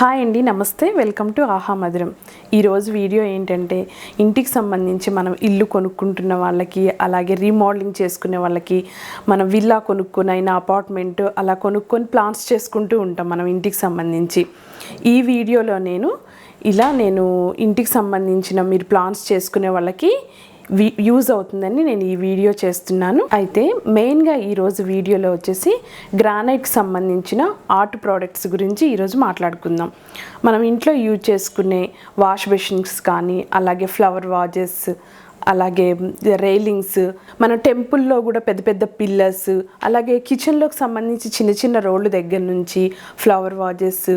Hi అండి, నమస్తే. Welcome to ఆహా మధురం. ఈరోజు వీడియో ఏంటంటే, ఇంటికి సంబంధించి మనం ఇల్లు కొనుక్కుంటున్న వాళ్ళకి, అలాగే రీమోడలింగ్ చేసుకునే వాళ్ళకి, మనం విల్లా కొనుక్కొని అయినా అపార్ట్మెంట్ అలా కొనుక్కొని ప్లాన్స్ చేసుకుంటూ ఉంటాం మనం ఇంటికి సంబంధించి. ఈ వీడియోలో నేను ఇంటికి సంబంధించిన మీరు ప్లాన్స్ చేసుకునే వాళ్ళకి యూజ్ అవుతుందని నేను ఈ వీడియో చేస్తున్నాను. అయితే మెయిన్గా ఈరోజు వీడియోలో వచ్చేసి గ్రానైట్కి సంబంధించిన ఆర్ట్ ప్రోడక్ట్స్ గురించి ఈరోజు మాట్లాడుకుందాం. మనం ఇంట్లో యూజ్ చేసుకునే వాష్ బేసిన్స్ కానీ, అలాగే ఫ్లవర్ వాజెస్, అలాగే రైలింగ్స్, మన టెంపుల్లో కూడా పెద్ద పెద్ద పిల్లర్స్, అలాగే కిచెన్లోకి సంబంధించి చిన్న చిన్న రోళ్ళు దగ్గర నుంచి ఫ్లవర్ వాజెస్,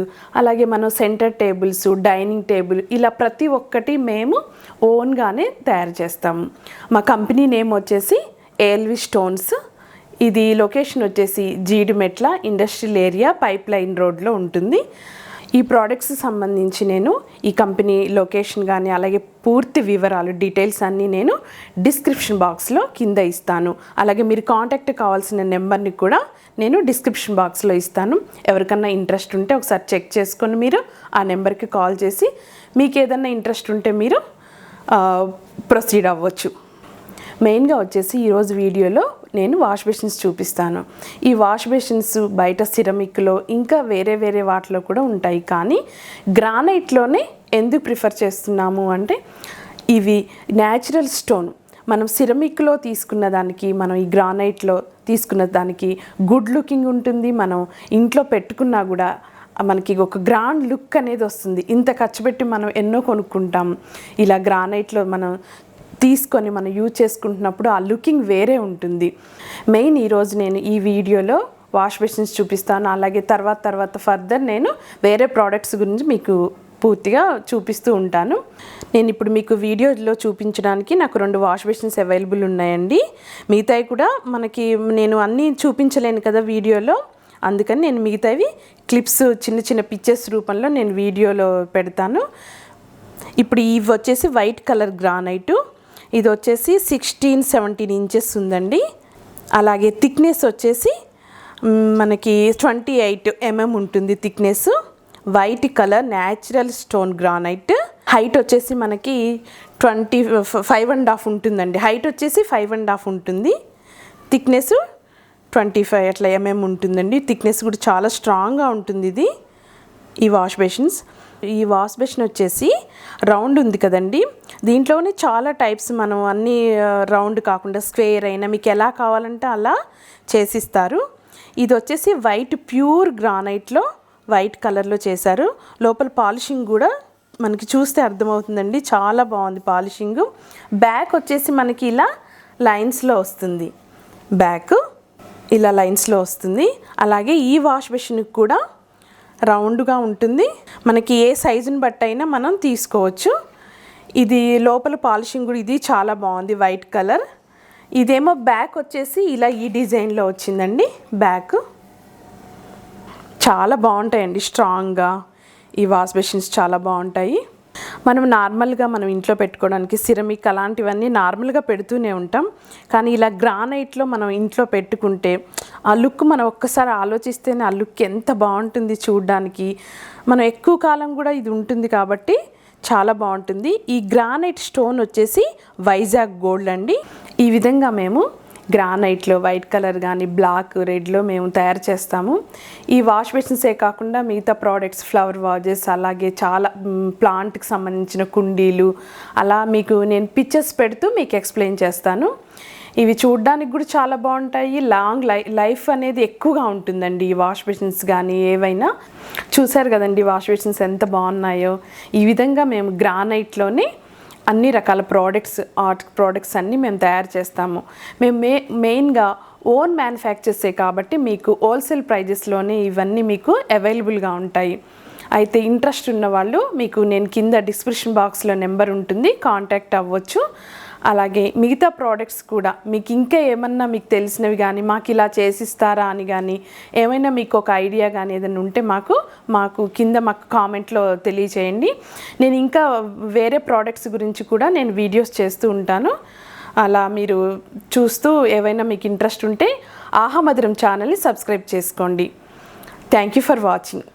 అలాగే మనం సెంటర్ టేబుల్స్, డైనింగ్ టేబుల్, ఇలా ప్రతి ఒక్కటి మేము ఓన్గానే తయారు చేస్తాము. మా కంపెనీ నేమ్ వచ్చేసి ఏఎల్వి స్టోన్స్. ఇది లొకేషన్ వచ్చేసి Jeedimetla industrial area, pipe line రోడ్లో ఉంటుంది. ఈ ప్రోడక్ట్స్ సంబంధించి నేను ఈ కంపెనీ లొకేషన్ కానీ, అలాగే పూర్తి వివరాలు, డీటెయిల్స్ అన్నీ నేను డిస్క్రిప్షన్ బాక్స్లో కింద ఇస్తాను. అలాగే మీరు కాంటాక్ట్ కావాల్సిన నెంబర్ని కూడా నేను డిస్క్రిప్షన్ బాక్స్లో ఇస్తాను. ఎవరికన్నా ఇంట్రెస్ట్ ఉంటే ఒకసారి చెక్ చేసుకొని మీరు ఆ నెంబర్కి కాల్ చేసి మీకు ఏదన్నా ఇంట్రెస్ట్ ఉంటే మీరు ప్రొసీడ్ అవ్వచ్చు. మెయిన్గా వచ్చేసి ఈరోజు వీడియోలో నేను వాష్ బేసిన్స్ చూపిస్తాను. ఈ వాష్ బేసిన్స్ బయట సిరమిక్లో ఇంకా వేరే వేరే వాటిలో కూడా ఉంటాయి, కానీ గ్రానైట్లోనే ఎందుకు ప్రిఫర్ చేస్తున్నాము అంటే, ఇవి న్యాచురల్ స్టోన్. మనం సిరమిక్లో తీసుకున్న దానికి, మనం ఈ గ్రానైట్లో తీసుకున్న దానికి గుడ్ లుకింగ్ ఉంటుంది. మనం ఇంట్లో పెట్టుకున్నా కూడా మనకి ఒక గ్రాండ్ లుక్ అనేది వస్తుంది. ఇంత ఖర్చు పెట్టి మనం ఎన్నో కొనుక్కుంటాం. ఇలా గ్రానైట్లో మనం తీసుకొని మనం యూజ్ చేసుకుంటున్నప్పుడు ఆ లుకింగ్ వేరే ఉంటుంది. మెయిన్ ఈరోజు నేను ఈ వీడియోలో వాష్ బేసిన్స్ చూపిస్తాను. అలాగే తర్వాత ఫర్దర్ నేను వేరే ప్రోడక్ట్స్ గురించి మీకు పూర్తిగా చూపిస్తూ ఉంటాను. నేను ఇప్పుడు మీకు వీడియోలో చూపించడానికి నాకు 2 వాష్ బేసిన్స్ అవైలబుల్ ఉన్నాయండి. మిగతాయి కూడా నేను అన్నీ చూపించలేను కదా వీడియోలో, అందుకని నేను మిగతావి క్లిప్స్, చిన్న చిన్న పిక్చర్స్ రూపంలో నేను వీడియోలో పెడతాను. ఇప్పుడు ఇవి వచ్చేసి వైట్ కలర్ గ్రానైటు. ఇది వచ్చేసి 16-17 ఇంచెస్ ఉందండి. అలాగే థిక్నెస్ వచ్చేసి మనకి 28 mm ఉంటుంది thickness. White colour natural stone granite. Height వచ్చేసి మనకి 25.5 ఉంటుందండి. హైట్ వచ్చేసి 5.5 ఉంటుంది. థిక్నెస్ 25 అట్లా mm ఉంటుందండి. థిక్నెస్ కూడా చాలా స్ట్రాంగ్గా ఉంటుంది ఇది. ఈ వాష్ బేసిన్స్, ఈ వాష్ బేసిన్ వచ్చేసి రౌండ్ ఉంది కదండి, దీంట్లోనే చాలా టైప్స్, మనం అన్నీ రౌండ్ కాకుండా స్క్వేర్ అయినా మీకు ఎలా కావాలంటే అలా చేసిస్తారు. ఇది వచ్చేసి వైట్ ప్యూర్ గ్రానైట్లో వైట్ కలర్లో చేశారు. లోపల పాలిషింగ్ కూడా మనకి చూస్తే అర్థమవుతుందండి, చాలా బాగుంది పాలిషింగ్. బ్యాక్ వచ్చేసి మనకి ఇలా లైన్స్లో వస్తుంది, బ్యాక్ ఇలా లైన్స్లో వస్తుంది. అలాగే ఈ వాష్ బేసిన్కి కూడా రౌండ్గా ఉంటుంది. మనకి ఏ సైజుని బట్టి అయినా మనం తీసుకోవచ్చు. ఇది లోపల పాలిషింగ్ కూడా ఇది చాలా బాగుంది, వైట్ కలర్. ఇదేమో బ్యాక్ వచ్చేసి ఇలా ఈ డిజైన్లో వచ్చిందండి. బ్యాక్ చాలా బాగుంటాయండి, స్ట్రాంగ్గా. ఈ వాష్ బేసిన్స్ చాలా బాగుంటాయి. మనం నార్మల్గా మనం ఇంట్లో పెట్టుకోవడానికి సిరమిక్ అలాంటివన్నీ నార్మల్గా పెడుతూనే ఉంటాం, కానీ ఇలా గ్రానైట్లో మనం ఇంట్లో పెట్టుకుంటే ఆ లుక్ మనం ఒక్కసారి ఆలోచిస్తేనే ఆ లుక్ ఎంత బాగుంటుంది చూడడానికి. మనం ఎక్కువ కాలం కూడా ఇది ఉంటుంది కాబట్టి చాలా బాగుంటుంది. ఈ గ్రానైట్ స్టోన్ వచ్చేసి వైజాగ్ గోల్డ్ అండి. ఈ విధంగా మేము గ్రానైట్లో వైట్ కలర్ కానీ, బ్లాక్, రెడ్లో మేము తయారు చేస్తాము. ఈ వాష్ బేసిన్సే కాకుండా మిగతా ప్రోడక్ట్స్, ఫ్లవర్ వాజెస్, అలాగే చాలా ప్లాంట్కి సంబంధించిన కుండీలు, అలా మీకు నేను పిక్చర్స్ పెడుతూ మీకు ఎక్స్ప్లెయిన్ చేస్తాను. ఇవి చూడడానికి కూడా చాలా బాగుంటాయి. లాంగ్ లైఫ్ అనేది ఎక్కువగా ఉంటుందండి ఈ వాష్ బేసిన్స్ కానీ ఏవైనా. చూసారు కదండి వాష్ బేసిన్స్ ఎంత బాగున్నాయో. ఈ విధంగా మేము గ్రానైట్లోనే అన్ని రకాల ప్రోడక్ట్స్, ఆర్ట్ ప్రోడక్ట్స్ అన్నీ మేము తయారు చేస్తాము. మేము మెయిన్గా ఓన్ మ్యానుఫ్యాక్చర్సే కాబట్టి మీకు హోల్సేల్ ప్రైజెస్లోనే ఇవన్నీ మీకు అవైలబుల్గా ఉంటాయి. అయితే ఇంట్రెస్ట్ ఉన్న వాళ్ళు మీకు నేను కింద డిస్క్రిప్షన్ బాక్స్లో నెంబర్ ఉంటుంది, కాంటాక్ట్ అవ్వచ్చు. అలాగే మిగతా ప్రోడక్ట్స్ కూడా మీకు ఇంకా ఏమన్నా మీకు తెలిసినవి కానీ, మాకు ఇలా చేసిస్తారా అని కానీ, ఏమైనా మీకు ఒక ఐడియా కానీ ఏదైనా ఉంటే మాకు కింద కామెంట్లో తెలియచేయండి. నేను ఇంకా వేరే ప్రోడక్ట్స్ గురించి కూడా నేను వీడియోస్ చేస్తూ ఉంటాను. అలా మీరు చూస్తూ ఏవైనా మీకు ఇంట్రెస్ట్ ఉంటే ఆహా మధురం ఛానల్ని సబ్స్క్రైబ్ చేసుకోండి. Thank you for watching.